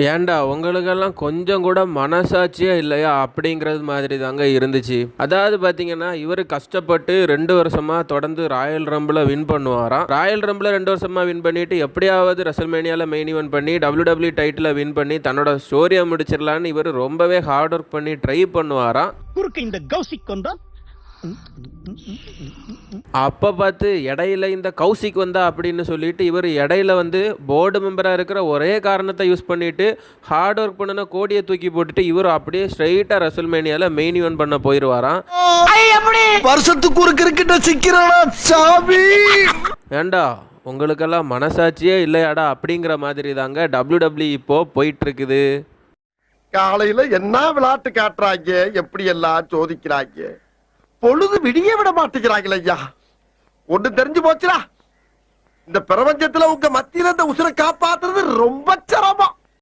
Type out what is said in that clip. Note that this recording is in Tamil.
ஏன்டா உங்களுக்கெல்லாம் கொஞ்சம் கூட மனசாட்சியே இல்லையா அப்படிங்கிறது மாதிரி தாங்க இருந்துச்சு. அதாவது பார்த்தீங்கன்னா இவர் கஷ்டப்பட்டு 2 வருஷமாக தொடர்ந்து ராயல் ரம்பில் வின் பண்ணுவாராம். ராயல் ரம்பில் 2 வருஷமாக வின் பண்ணிட்டு எப்படியாவது ரெசல்மேனியாவில் மெயின் ஈவென்ட் பண்ணி WWE டைட்டிலை வின் பண்ணி தன்னோட ஸ்டோரியை முடிச்சிடலான்னு இவர் ரொம்பவே ஹார்ட் ஒர்க் பண்ணி ட்ரை பண்ணுவாராம். குறுக்கு இந்த கௌசிக் வந்தா அப்போ பார்த்து இடையில இந்த கௌசிக் வந்தா அப்படின்னு சொல்லிட்டு இவர் இடையில வந்து போர்டு மெம்பராக இருக்கிற ஒரே காரணத்தை யூஸ் பண்ணிட்டு ஹார்ட் ஒர்க் பண்ணின கோடியை தூக்கி போட்டுட்டு இவர் அப்படியே ஸ்ட்ரைட்டாக ரெசல்மேனியாவில் மெயின் ஈவென்ட் பண்ண போயிடுவாராம். வருஷத்துக்கு ஒரு கிரிக்கெட்ட சிக்கிறானா சாமி. ஏண்டா உங்களுக்கெல்லாம் மனசாட்சியே இல்லையாடா அப்படிங்கிற மாதிரி தாங்க WWE இப்போ போயிட்டு இருக்குது. காலையில என்ன விளையாட்டு காட்டுறாங்க, எப்படி எல்லாம் சோதிக்கிறாங்க, பொழுது விடிய விட மாட்டேங்கிறாங்களே ஐயா. ஒண்ணு தெரிஞ்சு போச்சுடா, இந்த பிரபஞ்சத்துல உங்க மத்தியில இந்த உசுரை காப்பாத்துறது ரொம்ப சிரமம்.